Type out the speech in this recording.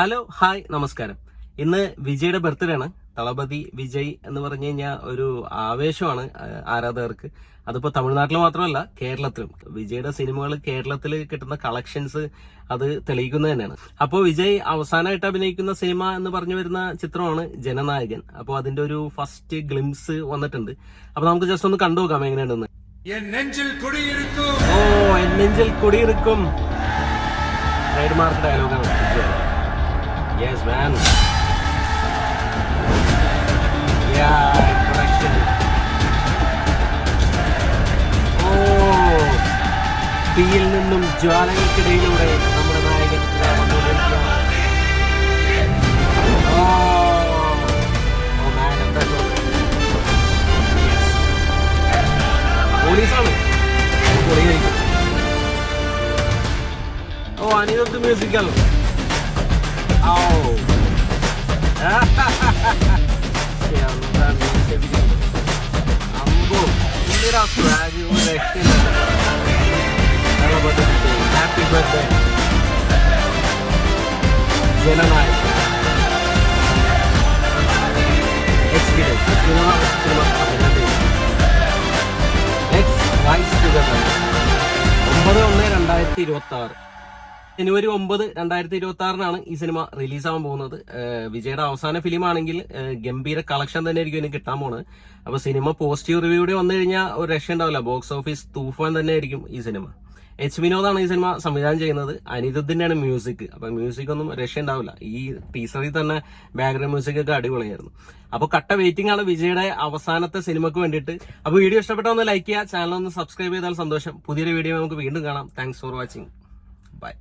Hello hi നമസ്കാരം. ഇന്ന് വിജയുടെ ബർത്ത്ഡേ ആണ്. തളപതി വിജയ് എന്ന് പറഞ്ഞു കഴിഞ്ഞാൽ ഒരു ആവേശമാണ് ആരാധകർക്ക്. അതിപ്പോ തമിഴ്നാട്ടിൽ മാത്രമല്ല കേരളത്തിലും. വിജയുടെ സിനിമകൾ കേരളത്തിൽ കിട്ടുന്ന കളക്ഷൻസ് അത് തെളിയിക്കുന്നത് തന്നെയാണ്. അപ്പോൾ വിജയ് അവസാനമായിട്ട് അഭിനയിക്കുന്ന സിനിമ എന്ന് പറഞ്ഞു വരുന്ന ചിത്രമാണ് ജനനായകൻ. അപ്പോൾ അതിന്റെ ഒരു ഫസ്റ്റ് ഗ്ലിംസ് വന്നിട്ടുണ്ട്. അപ്പൊ നമുക്ക് ജസ്റ്റ് ഒന്ന് കണ്ടു നോക്കാം എങ്ങനെയുണ്ടെന്ന്. ഓ എൻ നെഞ്ചിൽ കുടിയിരിക്കും ട്രേഡ് മാർക്ക് ഡയലോഗാണ്. Yes, man. Yeah, correction. Oh, തീയിൽ നിന്നും ജ്വാലകൾക്കിടയിലൂടെ നമ്മുടെ നായകൻ പോലീസാണ്. ഓ Anirudh musical. Oh. Happy birthday. Jananayagan. Experience. Let's rise together. 9/1/2026. ജനുവരി 9, 2026 ഈ സിനിമ റിലീസാവാൻ പോകുന്നത്. വിജയുടെ അവസാന ഫിലിം ആണെങ്കിൽ ഗംഭീര കളക്ഷൻ തന്നെ ആയിരിക്കും ഇതിന് കിട്ടാൻ പോകുന്നത്. അപ്പൊ സിനിമ പോസിറ്റീവ് റിവ്യൂടെ വന്നു കഴിഞ്ഞാൽ ഒരു രക്ഷ ഉണ്ടാവില്ല. ബോക്സ് ഓഫീസ് തൂഫാൻ തന്നെ ആയിരിക്കും ഈ സിനിമ. എച്ച് വിനോദാണ് ഈ സിനിമ സംവിധാനം ചെയ്യുന്നത്. അനിരുദ്ധിന്റെയാണ് മ്യൂസിക്. അപ്പൊ മ്യൂസിക് ഒന്നും രക്ഷ ഉണ്ടാവില്ല. ഈ ടീസറിൽ തന്നെ ബാക്ക്ഗ്രൗണ്ട് മ്യൂസിക് ഒക്കെ അടിപൊളിയായിരുന്നു. അപ്പൊ കട്ട വെയിറ്റിംഗ് ആണ് വിജയുടെ അവസാനത്തെ സിനിമക്ക് വേണ്ടിയിട്ട്. അപ്പൊ വീഡിയോ ഇഷ്ടപ്പെട്ട ഒന്ന് ലൈക്ക് ചെയ്യുക, ചാനൽ ഒന്ന് സബ്സ്ക്രൈബ് ചെയ്താൽ സന്തോഷം. പുതിയൊരു വീഡിയോ നമുക്ക് വീണ്ടും കാണാം. Thanks for watching. ബൈ.